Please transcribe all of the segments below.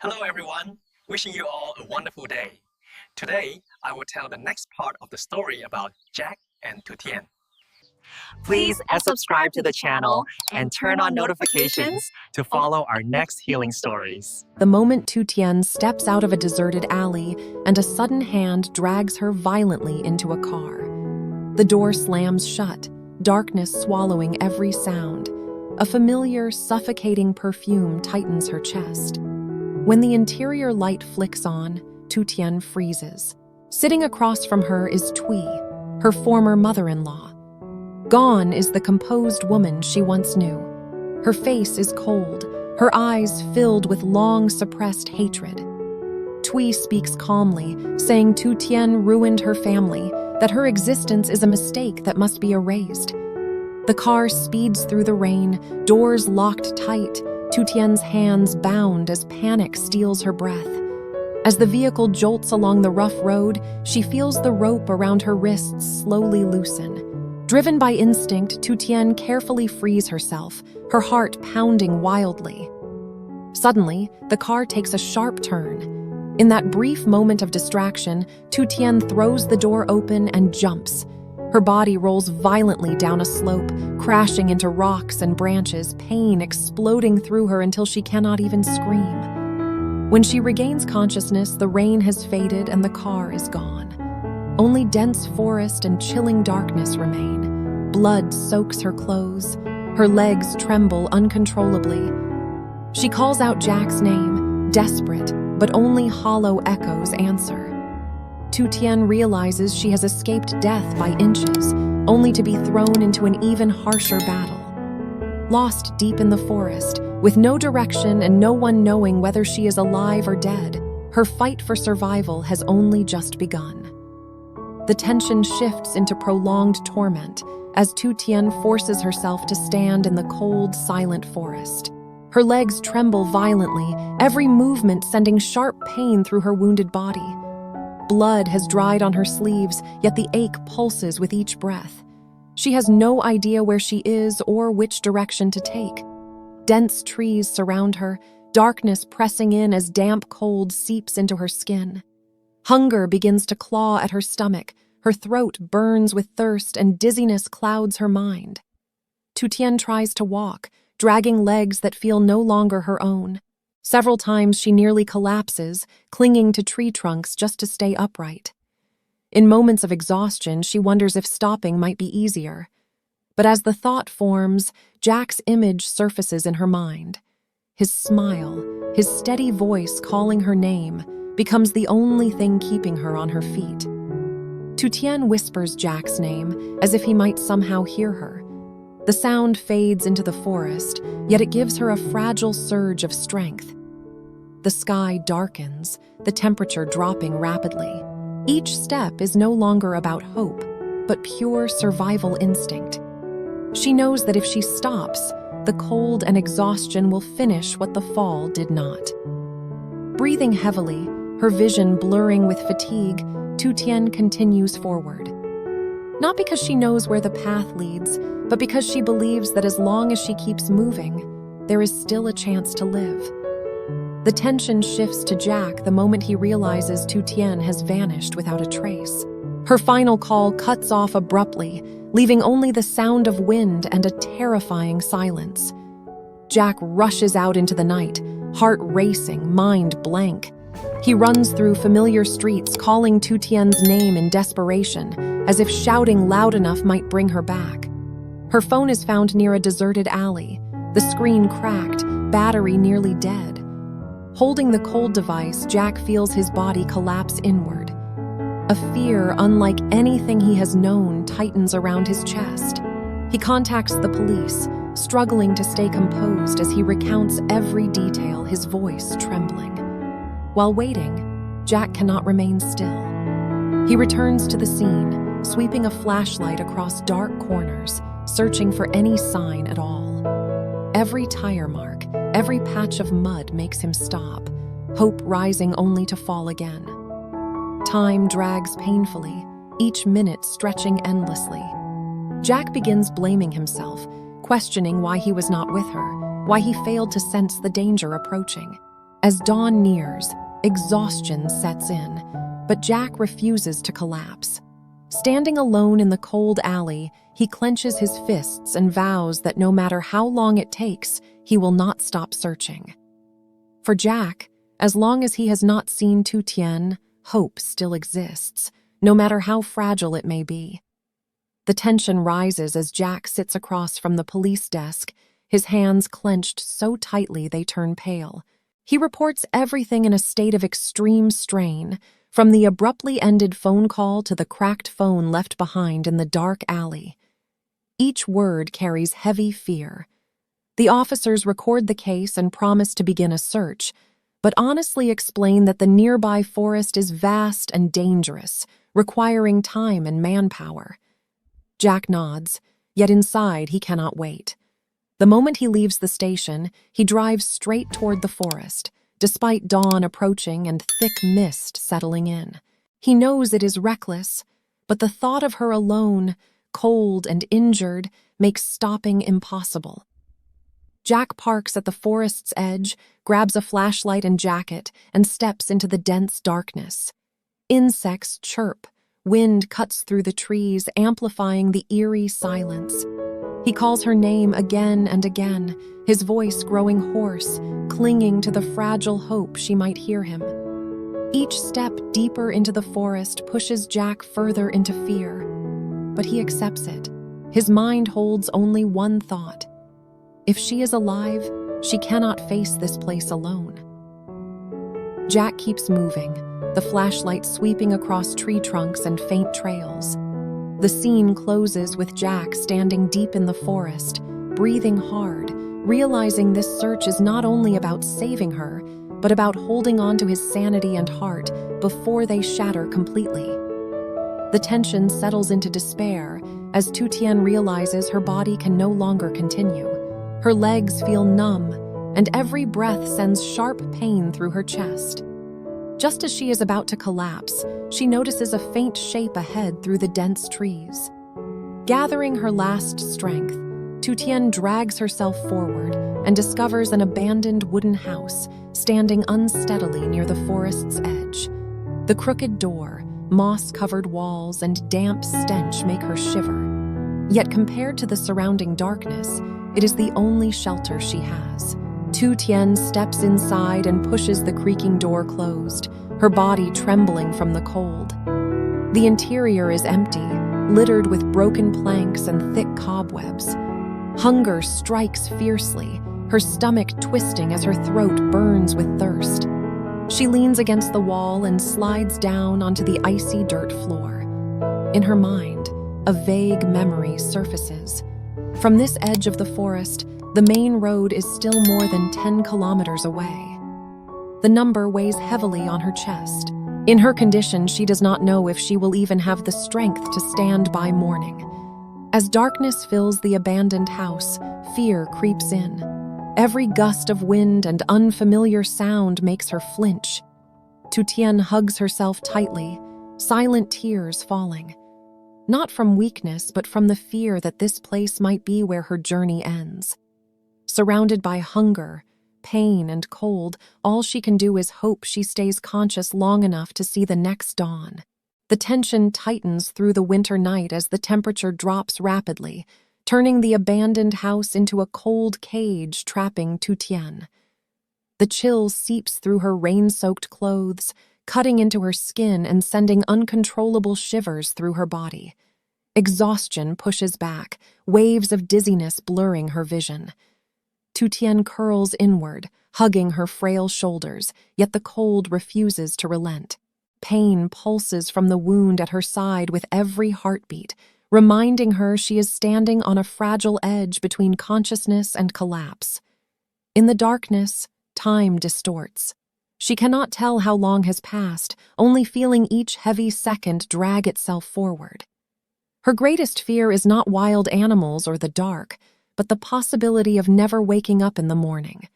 Hello everyone, wishing you all a wonderful day. Today, I will tell the next part of the story about Jack and Tien. Please subscribe to the channel and turn on notifications to follow our next healing stories. The moment Tien steps out of a deserted alley and a sudden hand drags her violently into a car. The door slams shut, darkness swallowing every sound. A familiar, suffocating perfume tightens her chest. When the interior light flicks on, Tien freezes. Sitting across from her is Tui, her former mother-in-law. Gone is the composed woman she once knew. Her face is cold, her eyes filled with long-suppressed hatred. Tui speaks calmly, saying Tien ruined her family, that her existence is a mistake that must be erased. The car speeds through the rain, doors locked tight, Tien's hands bound as panic steals her breath. As the vehicle jolts along the rough road, she feels the rope around her wrists slowly loosen. Driven by instinct, Tien carefully frees herself, her heart pounding wildly. Suddenly, the car takes a sharp turn. In that brief moment of distraction, Tien throws the door open and jumps. Her body rolls violently down a slope, crashing into rocks and branches, pain exploding through her until she cannot even scream. When she regains consciousness, the rain has faded and the car is gone. Only dense forest and chilling darkness remain. Blood soaks her clothes. Her legs tremble uncontrollably. She calls out Jack's name, desperate, but only hollow echoes answer. Tien realizes she has escaped death by inches, only to be thrown into an even harsher battle. Lost deep in the forest, with no direction and no one knowing whether she is alive or dead, her fight for survival has only just begun. The tension shifts into prolonged torment as Tien forces herself to stand in the cold, silent forest. Her legs tremble violently, every movement sending sharp pain through her wounded body. Blood has dried on her sleeves, yet the ache pulses with each breath. She has no idea where she is or which direction to take. Dense trees surround her, darkness pressing in as damp cold seeps into her skin. Hunger begins to claw at her stomach, her throat burns with thirst, and dizziness clouds her mind. Tien tries to walk, dragging legs that feel no longer her own. Several times she nearly collapses, clinging to tree trunks just to stay upright. In moments of exhaustion, she wonders if stopping might be easier. But as the thought forms, Jack's image surfaces in her mind. His smile, his steady voice calling her name, becomes the only thing keeping her on her feet. Tien whispers Jack's name, as if he might somehow hear her. The sound fades into the forest, yet it gives her a fragile surge of strength. The sky darkens, the temperature dropping rapidly. Each step is no longer about hope, but pure survival instinct. She knows that if she stops, the cold and exhaustion will finish what the fall did not. Breathing heavily, her vision blurring with fatigue, Tien continues forward. Not because she knows where the path leads, but because she believes that as long as she keeps moving, there is still a chance to live. The tension shifts to Jack the moment he realizes Tien has vanished without a trace. Her final call cuts off abruptly, leaving only the sound of wind and a terrifying silence. Jack rushes out into the night, heart racing, mind blank. He runs through familiar streets, calling Tien's name in desperation, as if shouting loud enough might bring her back. Her phone is found near a deserted alley, the screen cracked, battery nearly dead. Holding the cold device, Jack feels his body collapse inward. A fear unlike anything he has known tightens around his chest. He contacts the police, struggling to stay composed as he recounts every detail, his voice trembling. While waiting, Jack cannot remain still. He returns to the scene, sweeping a flashlight across dark corners, searching for any sign at all. Every tire mark, every patch of mud makes him stop, hope rising only to fall again. Time drags painfully, each minute stretching endlessly. Jack begins blaming himself, questioning why he was not with her, why he failed to sense the danger approaching. As dawn nears, exhaustion sets in, but Jack refuses to collapse. Standing alone in the cold alley, he clenches his fists and vows that no matter how long it takes, he will not stop searching. For Jack, as long as he has not seen Tien, hope still exists, no matter how fragile it may be. The tension rises as Jack sits across from the police desk, his hands clenched so tightly they turn pale. He reports everything in a state of extreme strain, from the abruptly ended phone call to the cracked phone left behind in the dark alley. Each word carries heavy fear. The officers record the case and promise to begin a search, but honestly explain that the nearby forest is vast and dangerous, requiring time and manpower. Jack nods, yet inside he cannot wait. The moment he leaves the station, he drives straight toward the forest, despite dawn approaching and thick mist settling in. He knows it is reckless, but the thought of her alone, cold and injured, makes stopping impossible. Jack parks at the forest's edge, grabs a flashlight and jacket, and steps into the dense darkness. Insects chirp, wind cuts through the trees, amplifying the eerie silence. He calls her name again and again, his voice growing hoarse, clinging to the fragile hope she might hear him. Each step deeper into the forest pushes Jack further into fear, but he accepts it. His mind holds only one thought. If she is alive, she cannot face this place alone. Jack keeps moving, the flashlight sweeping across tree trunks and faint trails. The scene closes with Jack standing deep in the forest, breathing hard, realizing this search is not only about saving her, but about holding on to his sanity and heart before they shatter completely. The tension settles into despair as Tien realizes her body can no longer continue. Her legs feel numb, and every breath sends sharp pain through her chest. Just as she is about to collapse, she notices a faint shape ahead through the dense trees. Gathering her last strength, Tuten drags herself forward and discovers an abandoned wooden house standing unsteadily near the forest's edge. The crooked door, moss-covered walls, and damp stench make her shiver. Yet compared to the surrounding darkness, it is the only shelter she has. Tien steps inside and pushes the creaking door closed, her body trembling from the cold. The interior is empty, littered with broken planks and thick cobwebs. Hunger strikes fiercely, her stomach twisting as her throat burns with thirst. She leans against the wall and slides down onto the icy dirt floor. In her mind, a vague memory surfaces. From this edge of the forest, the main road is still more than 10 kilometers away. The number weighs heavily on her chest. In her condition, she does not know if she will even have the strength to stand by morning. As darkness fills the abandoned house, fear creeps in. Every gust of wind and unfamiliar sound makes her flinch. Tien hugs herself tightly, silent tears falling. Not from weakness, but from the fear that this place might be where her journey ends. Surrounded by hunger, pain, and cold, all she can do is hope she stays conscious long enough to see the next dawn. The tension tightens through the winter night as the temperature drops rapidly, turning the abandoned house into a cold cage trapping Tien. The chill seeps through her rain-soaked clothes, cutting into her skin and sending uncontrollable shivers through her body. Exhaustion pushes back, waves of dizziness blurring her vision. Tien curls inward, hugging her frail shoulders, yet the cold refuses to relent. Pain pulses from the wound at her side with every heartbeat, reminding her she is standing on a fragile edge between consciousness and collapse. In the darkness, time distorts. She cannot tell how long has passed, only feeling each heavy second drag itself forward. Her greatest fear is not wild animals or the dark, but the possibility of never waking up in the morning.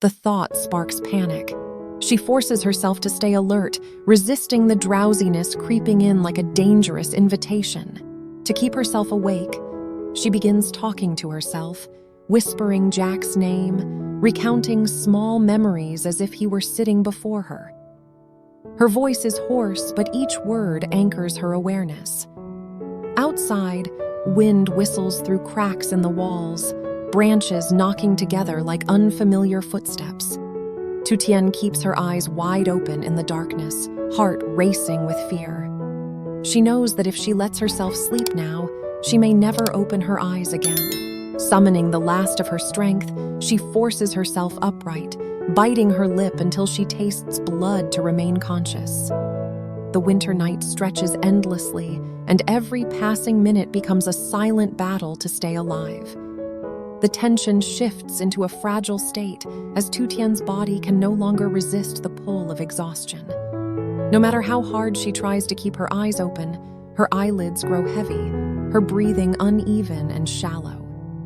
The thought sparks panic. She forces herself to stay alert, resisting the drowsiness creeping in like a dangerous invitation. To keep herself awake, she begins talking to herself, whispering Jack's name, recounting small memories as if he were sitting before her. Her voice is hoarse, but each word anchors her awareness. Outside, wind whistles through cracks in the walls, branches knocking together like unfamiliar footsteps. Tien keeps her eyes wide open in the darkness, heart racing with fear. She knows that if she lets herself sleep now, she may never open her eyes again. Summoning the last of her strength, she forces herself upright, biting her lip until she tastes blood to remain conscious. The winter night stretches endlessly, and every passing minute becomes a silent battle to stay alive. The tension shifts into a fragile state as Tien's body can no longer resist the pull of exhaustion. No matter how hard she tries to keep her eyes open, her eyelids grow heavy, her breathing uneven and shallow.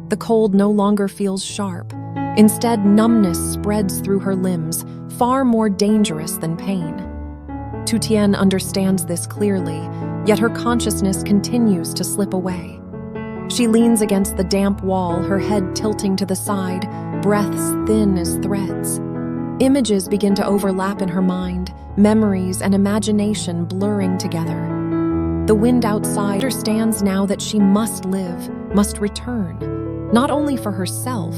The cold no longer feels sharp. Instead, numbness spreads through her limbs, far more dangerous than pain. Tien understands this clearly, yet her consciousness continues to slip away. She leans against the damp wall, her head tilting to the side, breaths thin as threads. Images begin to overlap in her mind, memories and imagination blurring together. The wind outside understands now that she must live, must return, not only for herself,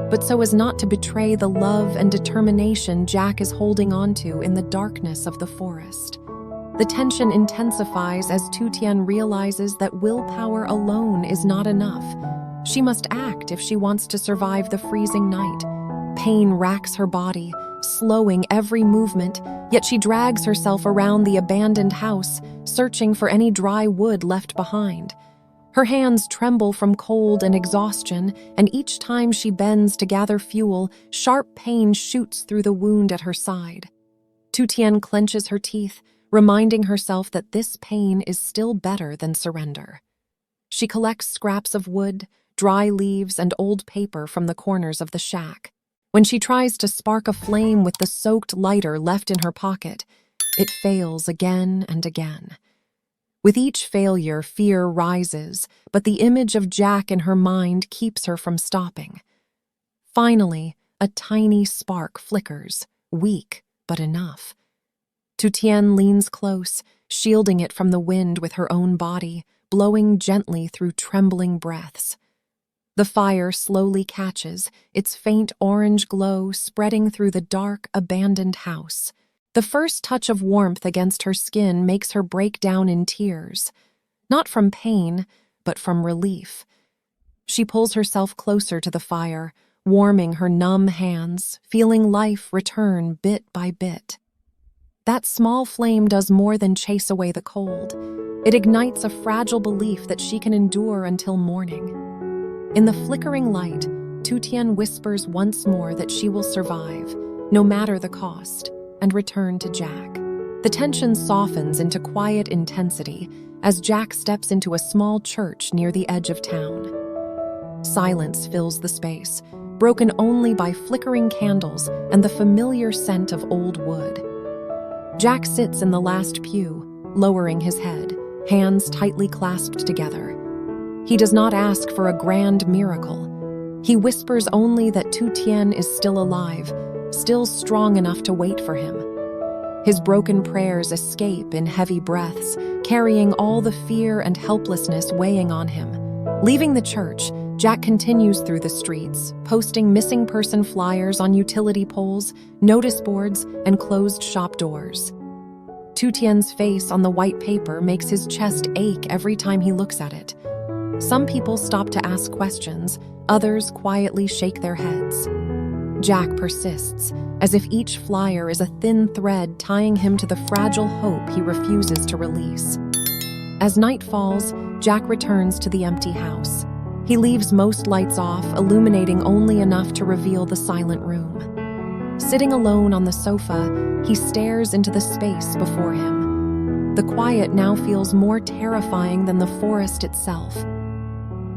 but so as not to betray the love and determination Jack is holding onto in the darkness of the forest. The tension intensifies as Tien realizes that willpower alone is not enough. She must act if she wants to survive the freezing night. Pain racks her body, slowing every movement, yet she drags herself around the abandoned house, searching for any dry wood left behind. Her hands tremble from cold and exhaustion, and each time she bends to gather fuel, sharp pain shoots through the wound at her side. Tien clenches her teeth, reminding herself that this pain is still better than surrender. She collects scraps of wood, dry leaves, and old paper from the corners of the shack. When she tries to spark a flame with the soaked lighter left in her pocket, it fails again and again. With each failure, fear rises, but the image of Jack in her mind keeps her from stopping. Finally, a tiny spark flickers, weak but enough. Tien leans close, shielding it from the wind with her own body, blowing gently through trembling breaths. The fire slowly catches, its faint orange glow spreading through the dark, abandoned house. The first touch of warmth against her skin makes her break down in tears, not from pain, but from relief. She pulls herself closer to the fire, warming her numb hands, feeling life return bit by bit. That small flame does more than chase away the cold. It ignites a fragile belief that she can endure until morning. In the flickering light, Tien whispers once more that she will survive, no matter the cost, and return to Jack. The tension softens into quiet intensity as Jack steps into a small church near the edge of town. Silence fills the space, broken only by flickering candles and the familiar scent of old wood. Jack sits in the last pew, lowering his head, hands tightly clasped together. He does not ask for a grand miracle. He whispers only that Tien is still alive, still strong enough to wait for him. His broken prayers escape in heavy breaths, carrying all the fear and helplessness weighing on him. Leaving the church, Jack continues through the streets, posting missing person flyers on utility poles, notice boards, and closed shop doors. Tien's face on the white paper makes his chest ache every time he looks at it. Some people stop to ask questions, others quietly shake their heads. Jack persists, as if each flyer is a thin thread tying him to the fragile hope he refuses to release. As night falls, Jack returns to the empty house. He leaves most lights off, illuminating only enough to reveal the silent room. Sitting alone on the sofa, he stares into the space before him. The quiet now feels more terrifying than the forest itself.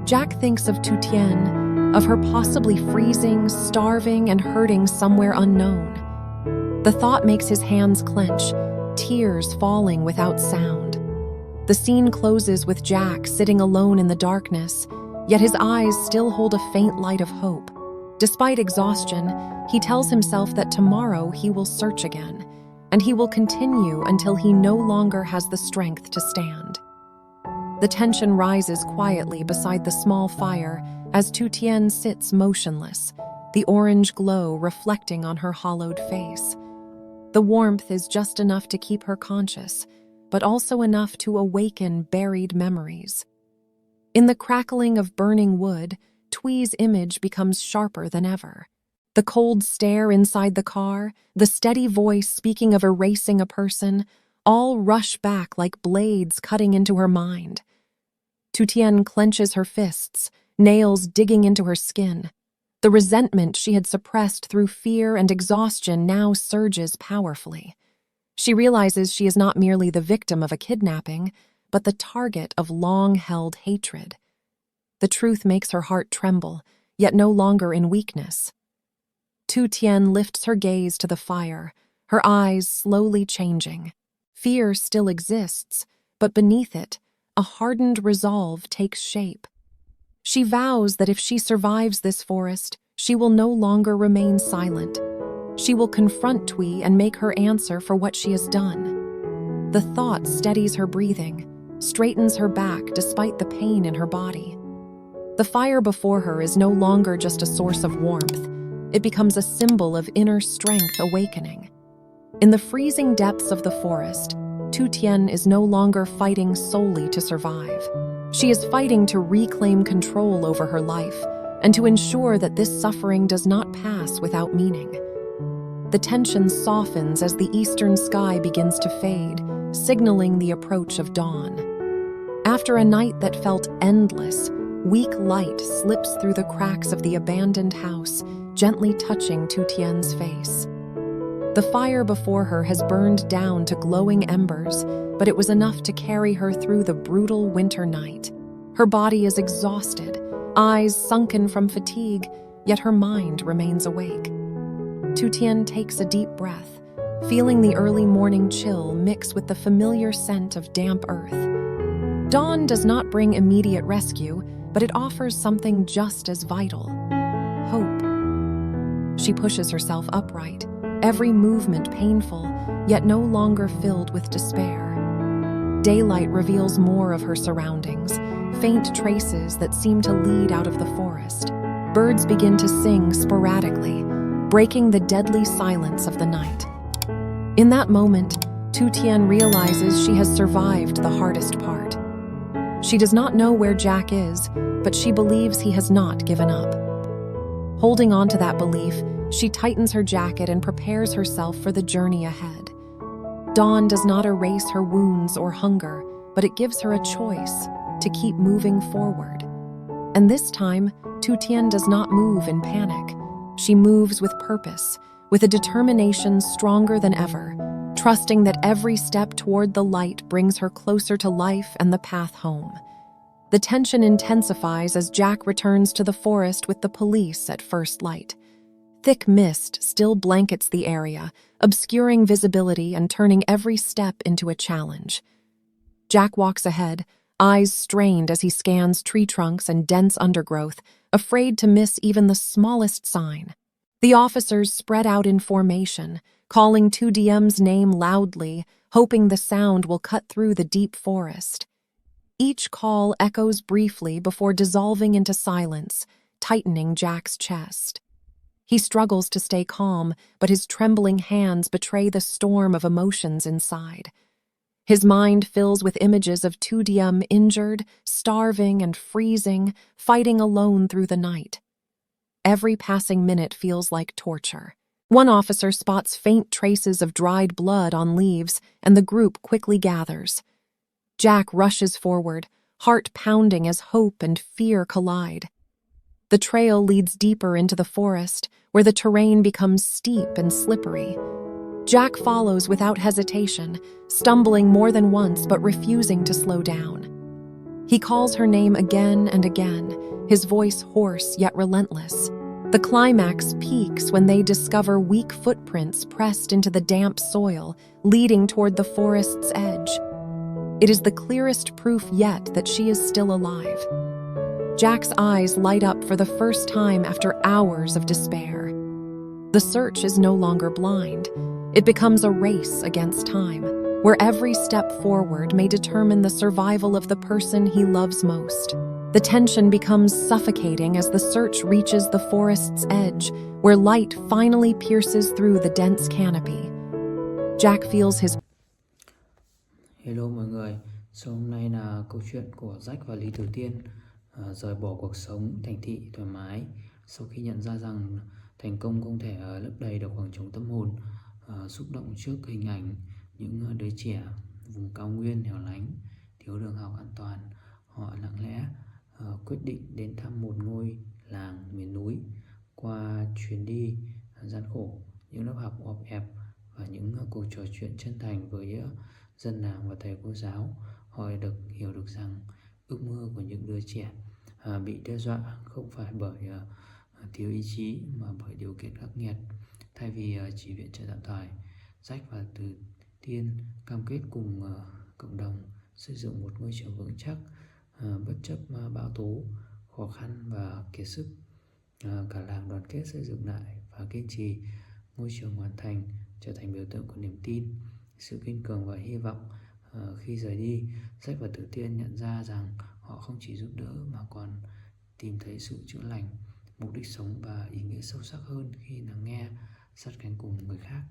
Jack thinks of Tien, of her possibly freezing, starving, and hurting somewhere unknown. The thought makes his hands clench, tears falling without sound. The scene closes with Jack sitting alone in the darkness, yet his eyes still hold a faint light of hope. Despite exhaustion, he tells himself that tomorrow he will search again, and he will continue until he no longer has the strength to stand. The tension rises quietly beside the small fire as Tien sits motionless, the orange glow reflecting on her hollowed face. The warmth is just enough to keep her conscious, but also enough to awaken buried memories. In the crackling of burning wood, Thu's image becomes sharper than ever. The cold stare inside the car, the steady voice speaking of erasing a person, all rush back like blades cutting into her mind. Tien clenches her fists, nails digging into her skin. The resentment she had suppressed through fear and exhaustion now surges powerfully. She realizes she is not merely the victim of a kidnapping, but the target of long-held hatred. The truth makes her heart tremble, yet no longer in weakness. Tien lifts her gaze to the fire, her eyes slowly changing. Fear still exists, but beneath it, a hardened resolve takes shape. She vows that if she survives this forest, she will no longer remain silent. She will confront Tui and make her answer for what she has done. The thought steadies her breathing, straightens her back despite the pain in her body. The fire before her is no longer just a source of warmth. It becomes a symbol of inner strength awakening. In the freezing depths of the forest, Tien is no longer fighting solely to survive. She is fighting to reclaim control over her life and to ensure that this suffering does not pass without meaning. The tension softens as the eastern sky begins to fade, signaling the approach of dawn. After a night that felt endless, weak light slips through the cracks of the abandoned house, gently touching Tien's face. The fire before her has burned down to glowing embers, but it was enough to carry her through the brutal winter night. Her body is exhausted, eyes sunken from fatigue, yet her mind remains awake. Tien takes a deep breath, feeling the early morning chill mix with the familiar scent of damp earth. Dawn does not bring immediate rescue, but it offers something just as vital: hope. She pushes herself upright, every movement painful, yet no longer filled with despair. Daylight reveals more of her surroundings, faint traces that seem to lead out of the forest. Birds begin to sing sporadically, breaking the deadly silence of the night. In that moment, Tien realizes she has survived the hardest part. She does not know where Jack is, but she believes he has not given up. Holding on to that belief, she tightens her jacket and prepares herself for the journey ahead. Dawn does not erase her wounds or hunger, but it gives her a choice to keep moving forward. And this time, Tien does not move in panic. She moves with purpose, with a determination stronger than ever, trusting that every step toward the light brings her closer to life and the path home. The tension intensifies as Jack returns to the forest with the police at first light. Thick mist still blankets the area, obscuring visibility and turning every step into a challenge. Jack walks ahead, eyes strained as he scans tree trunks and dense undergrowth, afraid to miss even the smallest sign. The officers spread out in formation, calling Tu Diem's name loudly, hoping the sound will cut through the deep forest. Each call echoes briefly before dissolving into silence, tightening Jack's chest. He struggles to stay calm, but his trembling hands betray the storm of emotions inside. His mind fills with images of Tu Diem injured, starving, and freezing, fighting alone through the night. Every passing minute feels like torture. One officer spots faint traces of dried blood on leaves, and the group quickly gathers. Jack rushes forward, heart pounding as hope and fear collide. The trail leads deeper into the forest, where the terrain becomes steep and slippery. Jack follows without hesitation, stumbling more than once but refusing to slow down. He calls her name again and again, his voice hoarse yet relentless. The climax peaks when they discover weak footprints pressed into the damp soil, leading toward the forest's edge. It is the clearest proof yet that she is still alive. Jack's eyes light up for the first time after hours of despair. The search is no longer blind. It becomes a race against time, where every step forward may determine the survival of the person he loves most. The tension becomes suffocating as the search reaches the forest's edge, where light finally pierces through the dense canopy. Jack feels his Hello mọi người, so hôm nay là câu chuyện của Jack và Ly Tu Diem rời bỏ cuộc sống thành thị thoải mái sau khi nhận ra rằng thành công không thể lấp đầy được khoảng trống tâm hồn. Xúc động trước hình ảnh những đứa trẻ vùng cao nguyên hẻo lánh, thiếu đường học an toàn, họ lặng lẽ quyết định đến thăm một ngôi làng miền núi. Qua chuyến đi gian khổ, những lớp học ọp ẹp và những cuộc trò chuyện chân thành với dân làng và thầy cô giáo, họ được hiểu được rằng ước mơ của những đứa trẻ bị đe dọa không phải bởi thiếu ý chí mà bởi điều kiện khắc nghiệt. Thay vì chỉ viện trợ tạm thời, Jack và Tien cam kết cùng cộng đồng xây dựng một môi trường vững chắc bất chấp bão tố, khó khăn và kiệt sức. Cả làng đoàn kết xây dựng lại và kiên trì. Ngôi trường hoàn thành trở thành biểu tượng của niềm tin, sự kiên cường và hy vọng. Khi rời đi, Jack và Tuten nhận ra rằng họ không chỉ giúp đỡ mà còn tìm thấy sự chữa lành, mục đích sống và ý nghĩa sâu sắc hơn khi lắng nghe, sát cánh cùng người khác.